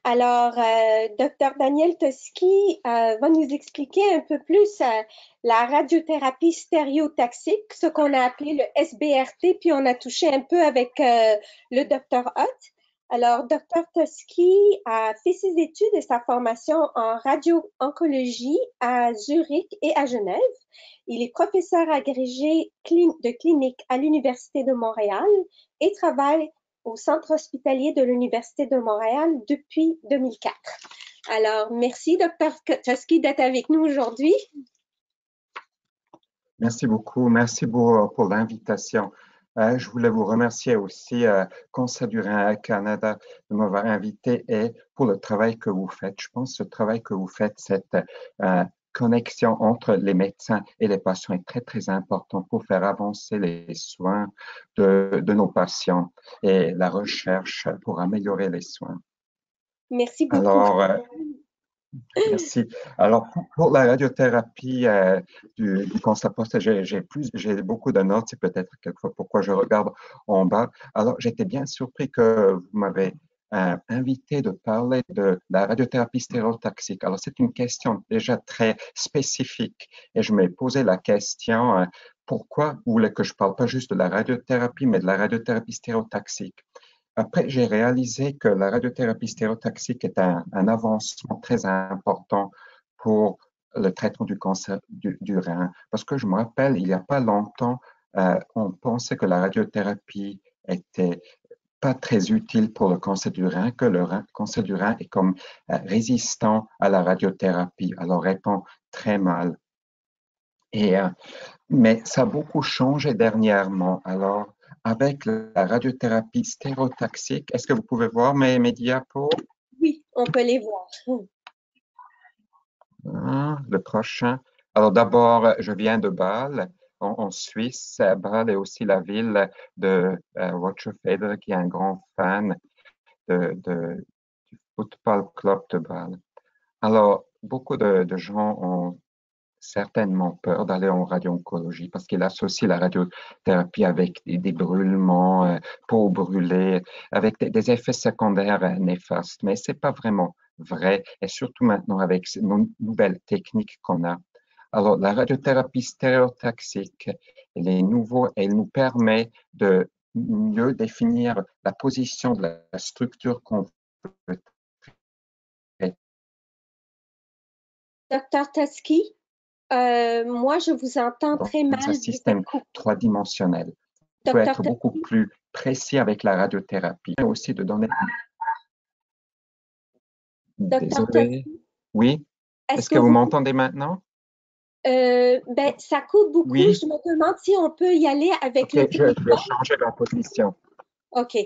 Alors, Dr Daniel Toski va nous expliquer un peu plus la radiothérapie stéréotaxique, ce qu'on a appelé le SBRT, puis on a touché un peu avec le Dr Hott. Alors, Dr Toski a fait ses études et sa formation en radio-oncologie à Zurich et à Genève. Il est professeur agrégé de clinique à l'Université de Montréal et travaille au Centre hospitalier de l'Université de Montréal depuis 2004. Alors, merci, Dr. Toski, d'être avec nous aujourd'hui. Merci beaucoup. Merci pour l'invitation. Je voulais vous remercier aussi, Conseil du Rein Canada, de m'avoir invité et pour le travail que vous faites. Je pense que ce travail que vous faites, cette connexion entre les médecins et les patients est très, très important pour faire avancer les soins de nos patients et la recherche pour améliorer les soins. Merci beaucoup. Alors, merci. Alors, pour la radiothérapie du cancer prostate, j'ai beaucoup de notes, c'est peut-être quelquefois pourquoi je regarde en bas. Alors, j'étais bien surpris que vous m'avez invité de parler de la radiothérapie stéréotaxique. Alors, c'est une question déjà très spécifique et je m'ai posé la question, pourquoi vous voulez que je parle pas juste de la radiothérapie, mais de la radiothérapie stéréotaxique? Après, j'ai réalisé que la radiothérapie stéréotaxique est un avancement très important pour le traitement du cancer du rein. Parce que je me rappelle, il n'y a pas longtemps, on pensait que la radiothérapie était pas très utile pour le cancer du rein, que le cancer du rein est comme résistant à la radiothérapie, alors répond très mal. Et, mais ça a beaucoup changé dernièrement. Alors, avec la radiothérapie stéréotaxique, est-ce que vous pouvez voir mes diapos? Oui, on peut les voir. Le prochain. Alors, d'abord, je viens de Bâle, en Suisse. Bâle est aussi la ville de Roger Federer, qui est un grand fan du Football Club de Bâle. Alors, beaucoup de gens ont certainement peur d'aller en radio-oncologie parce qu'il associe la radiothérapie avec des brûlements, peau brûlée, avec des effets secondaires néfastes. Mais c'est pas vraiment vrai, et surtout maintenant avec ces nouvelles techniques qu'on a. Alors, la radiothérapie stéréotaxique, elle nous permet de mieux définir la position de la structure qu'on veut traiter. Dr. Toski, moi, je vous entends très mal. Dans un système trois-dimensionnel. On peut Dr. être beaucoup plus précis avec la radiothérapie. Et aussi de donner. Dr. Désolé. Oui. Est-ce que vous m'entendez maintenant? Ben, ça coupe beaucoup. Oui. Je me demande si on peut y aller avec le Je vais téléphone. changer la position. OK.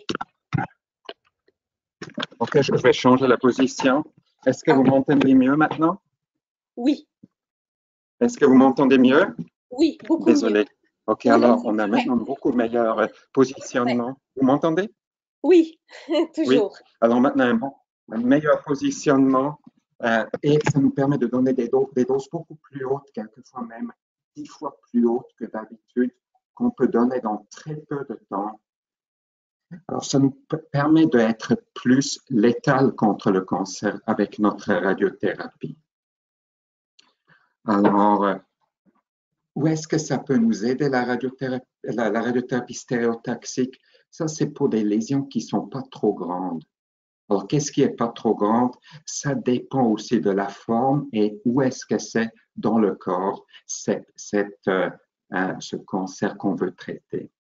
OK, je vais changer la position. Est-ce que vous m'entendez mieux maintenant? Oui. Est-ce que vous m'entendez mieux? Oui, beaucoup Désolé. mieux. OK, Oui, alors on a maintenant beaucoup meilleur positionnement. ouais. Vous m'entendez? Oui, Oui. toujours. Alors maintenant, un meilleur positionnement et ça nous permet de donner des doses beaucoup plus hautes, quelquefois même 10 fois plus hautes que d'habitude, qu'on peut donner dans très peu de temps. Alors, ça nous permet d'être plus létal contre le cancer avec notre radiothérapie. Alors, où est-ce que ça peut nous aider, la radiothérapie stéréotaxique? Ça, c'est pour des lésions qui ne sont pas trop grandes. Alors, qu'est-ce qui n'est pas trop grand? Ça dépend aussi de la forme et où est-ce que c'est dans le corps, ce cancer qu'on veut traiter.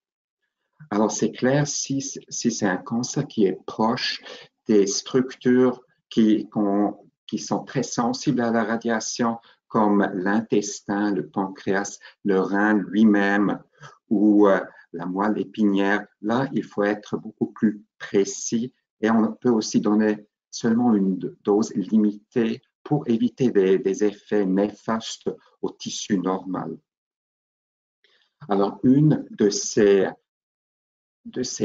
Alors, c'est clair, si c'est un cancer qui est proche des structures qui sont très sensibles à la radiation, comme l'intestin, le pancréas, le rein lui-même ou la moelle épinière, là, il faut être beaucoup plus précis et on peut aussi donner seulement une dose limitée pour éviter des effets néfastes au tissu normal. Alors, une de ces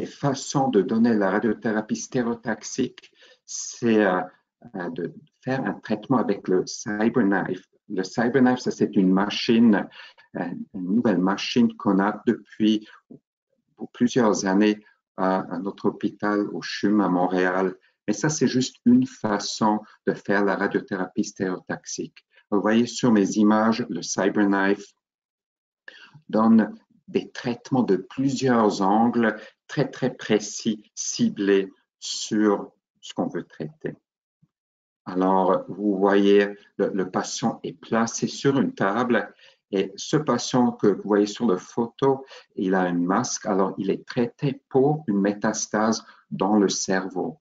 façons de donner la radiothérapie stéréotaxique, c'est de faire un traitement avec le CyberKnife. Le CyberKnife, ça c'est une machine, une nouvelle machine qu'on a depuis plusieurs années à notre hôpital au CHUM à Montréal. Mais ça, c'est juste une façon de faire la radiothérapie stéréotaxique. Vous voyez sur mes images, le CyberKnife donne des traitements de plusieurs angles très, très précis, ciblés sur ce qu'on veut traiter. Alors, vous voyez, le patient est placé sur une table et ce patient que vous voyez sur la photo, il a un masque, alors il est traité pour une métastase dans le cerveau.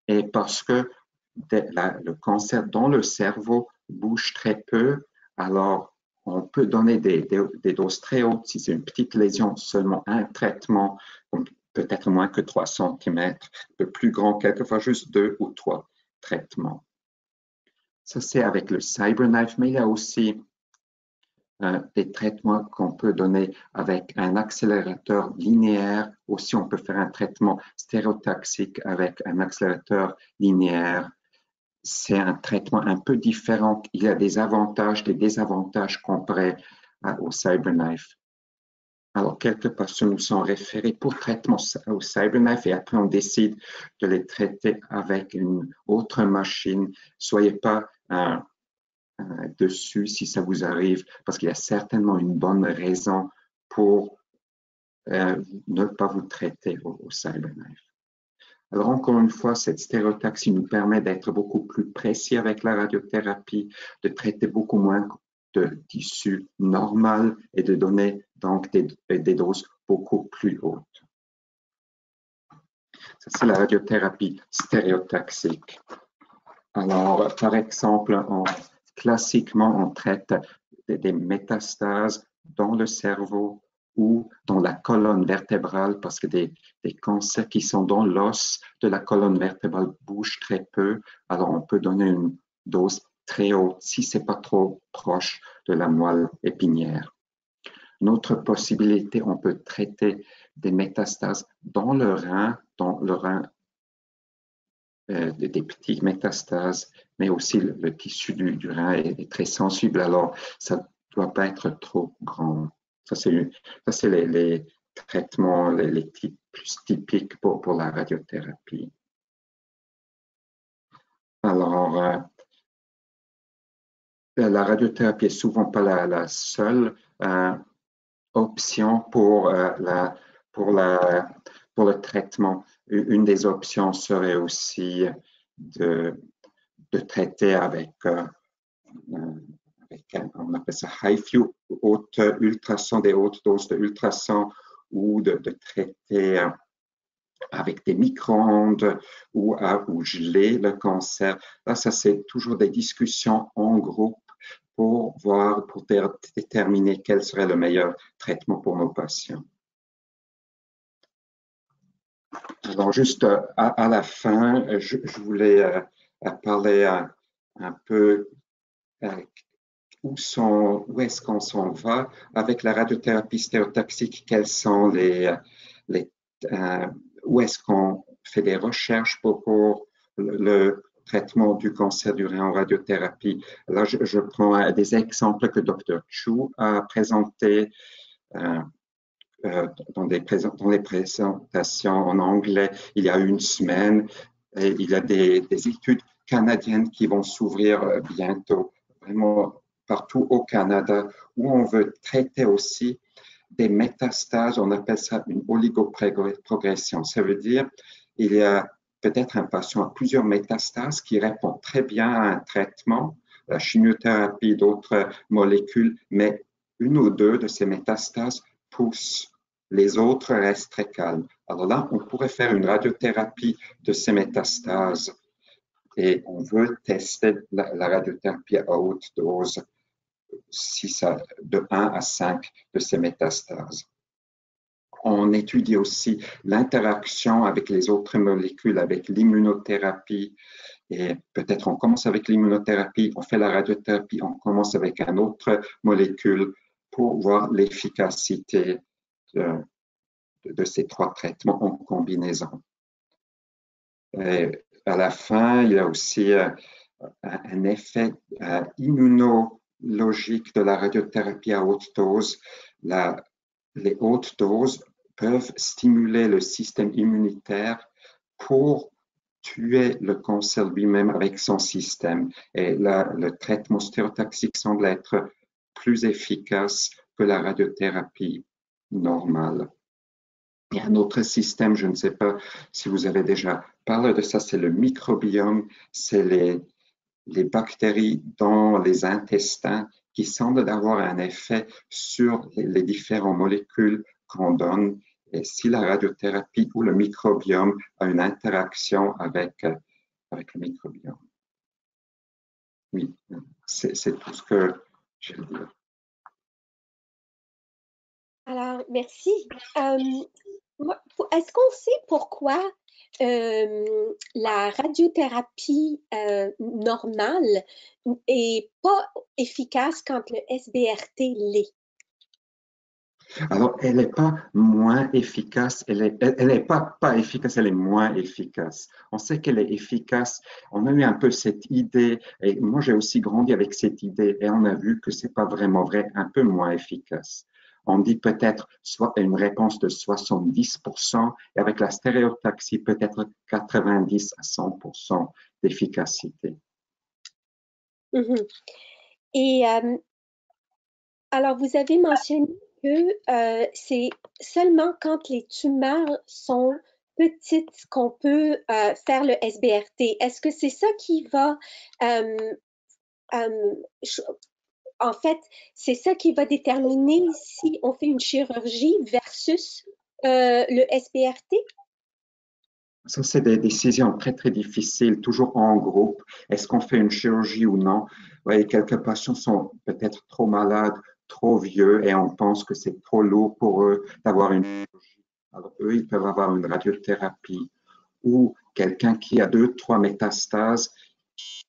Et parce que le cancer dans le cerveau bouge très peu, alors on peut donner des doses très hautes. Si c'est une petite lésion, seulement un traitement, peut-être moins que 3 cm, un peu plus grand, quelquefois juste 2 ou 3 traitements. Ça, c'est avec le CyberKnife, mais il y a aussi des traitements qu'on peut donner avec un accélérateur linéaire. Aussi, on peut faire un traitement stéréotaxique avec un accélérateur linéaire. C'est un traitement un peu différent. Il y a des avantages, des désavantages comparés au CyberKnife. Alors, quelques patients nous sont référés pour traitement au CyberKnife et après, on décide de les traiter avec une autre machine. Soyez pas dessus si ça vous arrive, parce qu'il y a certainement une bonne raison pour ne pas vous traiter au CyberKnife. Alors, encore une fois, cette stéréotaxie nous permet d'être beaucoup plus précis avec la radiothérapie, de traiter beaucoup moins de tissu normal et de donner donc des doses beaucoup plus hautes. Ça, c'est la radiothérapie stéréotaxique. Alors, par exemple, classiquement, on traite des métastases dans le cerveau ou dans la colonne vertébrale parce que des cancers qui sont dans l'os de la colonne vertébrale bougent très peu. Alors, on peut donner une dose très haute si ce n'est pas trop proche de la moelle épinière. Une autre possibilité, on peut traiter des métastases dans le rein des petites métastases, mais aussi le tissu du rein est très sensible, alors ça ne doit pas être trop grand. Ça, c'est les traitements les plus typiques pour la radiothérapie. Alors, la radiothérapie n'est souvent pas la seule option pour le traitement. Une des options serait aussi de traiter avec on appelle ça HIFU, haute ultrason, des hautes doses de ultrason, ou de traiter avec des micro-ondes ou geler le cancer. Là, ça, c'est toujours des discussions en groupe pour déterminer quel serait le meilleur traitement pour nos patients. Alors, juste à la fin, je voulais parler un peu où est-ce qu'on s'en va avec la radiothérapie stéréotaxique, quels sont où est-ce qu'on fait des recherches pour le traitement du cancer du rein en radiothérapie. Là, je prends des exemples que Dr. Chu a présentés dans les présentations en anglais il y a une semaine. Et il y a des études canadiennes qui vont s'ouvrir bientôt, vraiment partout au Canada, où on veut traiter aussi des métastases. On appelle ça une oligoprogression. Ça veut dire il y a peut-être un patient à plusieurs métastases qui répond très bien à un traitement, la chimiothérapie, d'autres molécules, mais une ou deux de ces métastases poussent. Les autres restent très calmes. Alors là, on pourrait faire une radiothérapie de ces métastases et on veut tester la radiothérapie à haute dose de 1 à 5 de ces métastases. On étudie aussi l'interaction avec les autres molécules, avec l'immunothérapie. Et peut-être on commence avec l'immunothérapie, on fait la radiothérapie, on commence avec une autre molécule pour voir l'efficacité de ces 3 traitements en combinaison. Et à la fin, il y a aussi un effet immunologique de la radiothérapie à haute dose. Les hautes doses peuvent stimuler le système immunitaire pour tuer le cancer lui-même avec son système. Et là, le traitement stéréotaxique semble être plus efficace que la radiothérapie normale. Il y a un autre système, je ne sais pas si vous avez déjà parlé de ça, c'est le microbiome, c'est les bactéries dans les intestins qui semblent avoir un effet sur les différentes molécules qu'on donne. Et si la radiothérapie ou le microbiome a une interaction avec le microbiome. Oui, c'est tout ce que je veux dire. Alors, merci. Est-ce qu'on sait pourquoi la radiothérapie normale est pas efficace quand le SBRT l'est? Alors, elle n'est pas moins efficace, elle n'est pas efficace, elle est moins efficace. On sait qu'elle est efficace. On a eu un peu cette idée, et moi j'ai aussi grandi avec cette idée, et on a vu que c'est pas vraiment vrai, un peu moins efficace. On dit peut-être soit une réponse de 70%, et avec la stéréotaxie, peut-être 90 à 100% d'efficacité. Mm-hmm. Et alors, vous avez mentionné que c'est seulement quand les tumeurs sont petites qu'on peut faire le SBRT. Est-ce que c'est ça qui va, euh, euh, en fait, c'est ça qui va déterminer si on fait une chirurgie versus le SBRT? Ça, c'est des décisions très, très difficiles, toujours en groupe. Est-ce qu'on fait une chirurgie ou non? Oui, quelques patients sont peut-être trop malades, trop vieux, et on pense que c'est trop lourd pour eux d'avoir une chirurgie. Alors, eux, ils peuvent avoir une radiothérapie. Ou quelqu'un qui a 2, 3 métastases, qui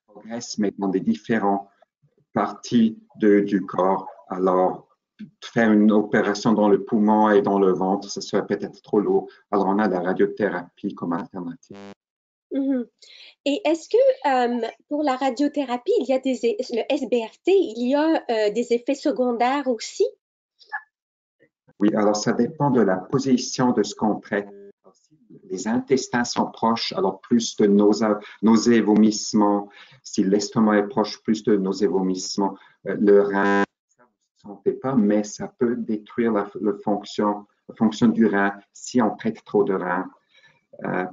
progresse, mais dans des différentes parties du corps. Alors, faire une opération dans le poumon et dans le ventre, ce serait peut-être trop lourd. Alors, on a la radiothérapie comme alternative. Mm-hmm. Et est-ce que pour la radiothérapie, il y a le SBRT, il y a des effets secondaires aussi? Oui, alors ça dépend de la position de ce qu'on traite. Si les intestins sont proches, alors plus de nausées, vomissements. Si l'estomac est proche, plus de nausées, vomissements. Le rein, ça vous ne sentez pas, mais ça peut détruire la fonction du rein si on traite trop de rein.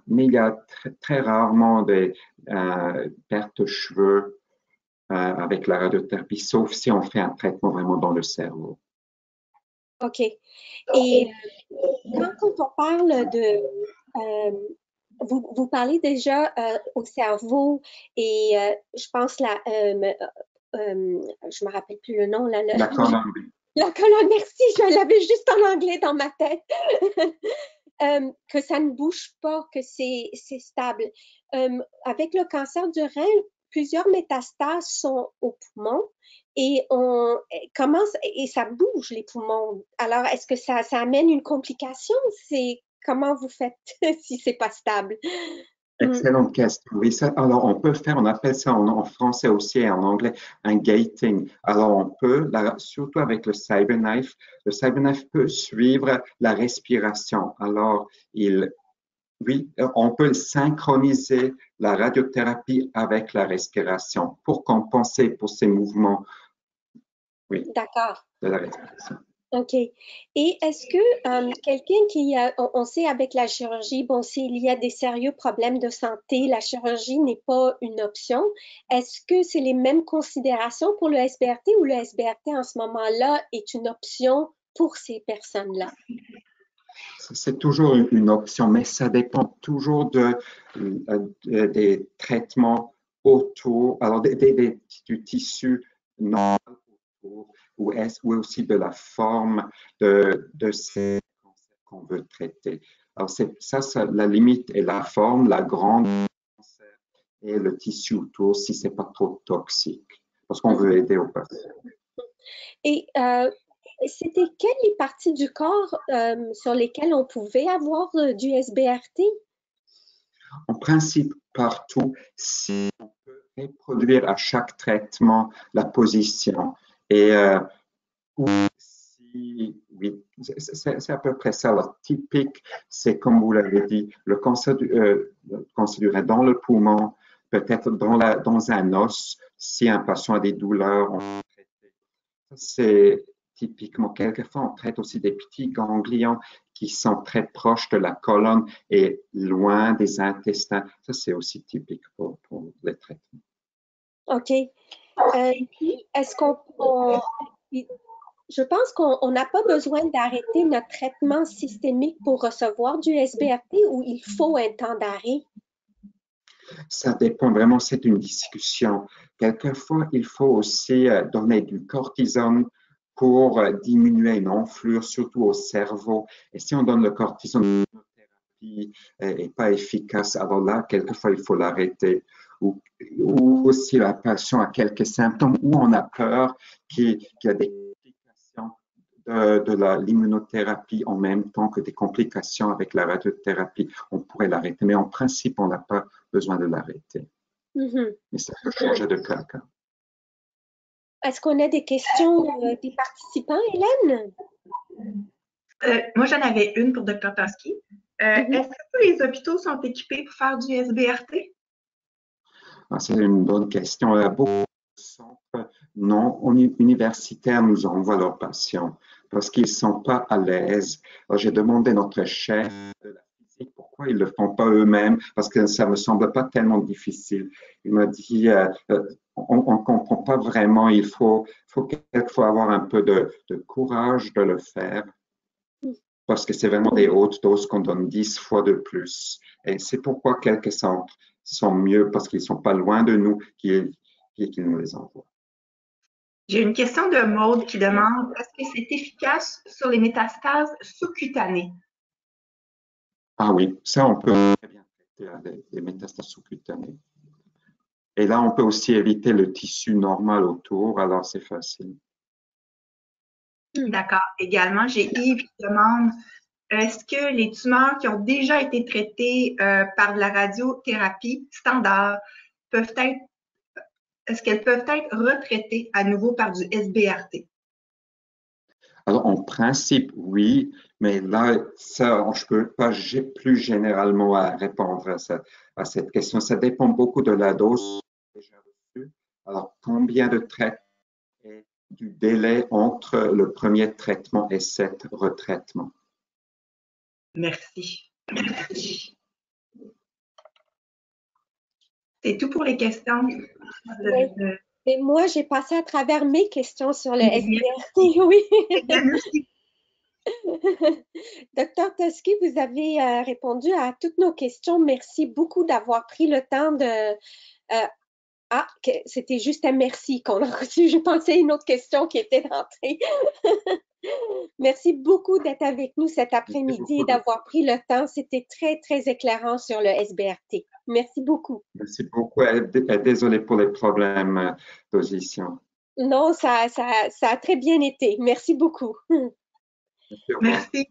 Mais il y a très rarement des pertes de cheveux avec la radiothérapie, sauf si on fait un traitement vraiment dans le cerveau. OK. Et quand on parle de... vous parlez déjà au cerveau et je pense je me rappelle plus le nom, là, La colonne. la colonne, merci, je l'avais juste en anglais dans ma tête. Que ça ne bouge pas, que c'est stable. Avec le cancer du rein, plusieurs métastases sont au poumon et on commence et ça bouge les poumons. Alors, est-ce que ça amène une complication? C'est comment vous faites si c'est pas stable? Excellente question. Oui, ça, alors on peut faire, on appelle ça en français aussi et en anglais un gating. Alors on peut, surtout avec le CyberKnife peut suivre la respiration. Alors oui, on peut synchroniser la radiothérapie avec la respiration pour compenser pour ces mouvements, oui, D'accord. de la respiration. OK. Et est-ce que quelqu'un qui a, on sait avec la chirurgie, bon, s'il y a des sérieux problèmes de santé, la chirurgie n'est pas une option. Est-ce que c'est les mêmes considérations pour le SBRT ou le SBRT en ce moment-là est une option pour ces personnes-là? C'est toujours une option, mais ça dépend toujours des traitements autour, alors du tissu normal autour, ou aussi de la forme de ces cancers qu'on veut traiter. Alors, la limite est la forme, la grande cancer et le tissu autour, si c'est pas trop toxique, parce qu'on veut aider aux patients. Et c'était quelles les parties du corps sur lesquelles on pouvait avoir du SBRT? En principe, partout, si on peut reproduire à chaque traitement la position et ou si Oui, c'est à peu près ça. Alors, typique, c'est comme vous l'avez dit, le cancer du rein dans le poumon, peut-être dans un os, si un patient a des douleurs, c'est typiquement, quelquefois, on traite aussi des petits ganglions qui sont très proches de la colonne et loin des intestins. Ça, c'est aussi typique pour les traitements. OK. Puis, je pense qu'on n'a pas besoin d'arrêter notre traitement systémique pour recevoir du SBRT ou il faut un temps d'arrêt? Ça dépend vraiment, c'est une discussion. Quelquefois, il faut aussi donner du cortisone pour diminuer une enflure, surtout au cerveau. Et si on donne le cortisone, la thérapie n'est pas efficace, alors là, quelquefois, il faut l'arrêter. Ou si la patient a quelques symptômes ou on a peur qu'il y a des complications de l'immunothérapie en même temps que des complications avec la radiothérapie, on pourrait l'arrêter. Mais en principe, on n'a pas besoin de l'arrêter. Mais ça peut changer de cas à cas. Est-ce qu'on a des questions des participants, Hélène? Moi, j'en avais une pour Dr. Toski. Est-ce que tous les hôpitaux sont équipés pour faire du SBRT? C'est une bonne question. Beaucoup de centres non universitaires nous envoient leurs patients parce qu'ils ne sont pas à l'aise. J'ai demandé à notre chef de la physique pourquoi ils ne le font pas eux-mêmes parce que ça ne me semble pas tellement difficile. Il m'a dit on ne comprend pas vraiment, il faut quelquefois avoir un peu de courage de le faire parce que c'est vraiment des hautes doses qu'on donne 10 fois de plus. Et c'est pourquoi quelques centres sont mieux parce qu'ils ne sont pas loin de nous qu'ils nous les envoient. J'ai une question de Maude qui demande est-ce que c'est efficace sur les métastases sous-cutanées? Ah oui, ça on peut très bien traiter les métastases sous-cutanées. Et là, on peut aussi éviter le tissu normal autour, alors c'est facile. D'accord. Également, j'ai Yves qui demande est-ce que les tumeurs qui ont déjà été traitées par de la radiothérapie standard est-ce qu'elles peuvent être retraitées à nouveau par du SBRT? Alors, en principe, oui, mais là, ça, je ne peux pas plus généralement répondre à cette question. Ça dépend beaucoup de la dose déjà reçue. Alors, combien de traitements et du délai entre le premier traitement et cet retraitement? Merci. C'est tout pour les questions. Oui. Et moi, j'ai passé à travers mes questions sur le SBRT. Oui. Merci. Docteur Toski, vous avez répondu à toutes nos questions. Merci beaucoup d'avoir pris le temps de... c'était juste un merci qu'on a reçu. Je pensais à une autre question qui était rentrée. Merci beaucoup d'être avec nous cet après-midi et d'avoir pris le temps. C'était très, très éclairant sur le SBRT. Merci beaucoup. Merci beaucoup. Désolé pour les problèmes d'audition. Non, ça a très bien été. Merci beaucoup. Merci.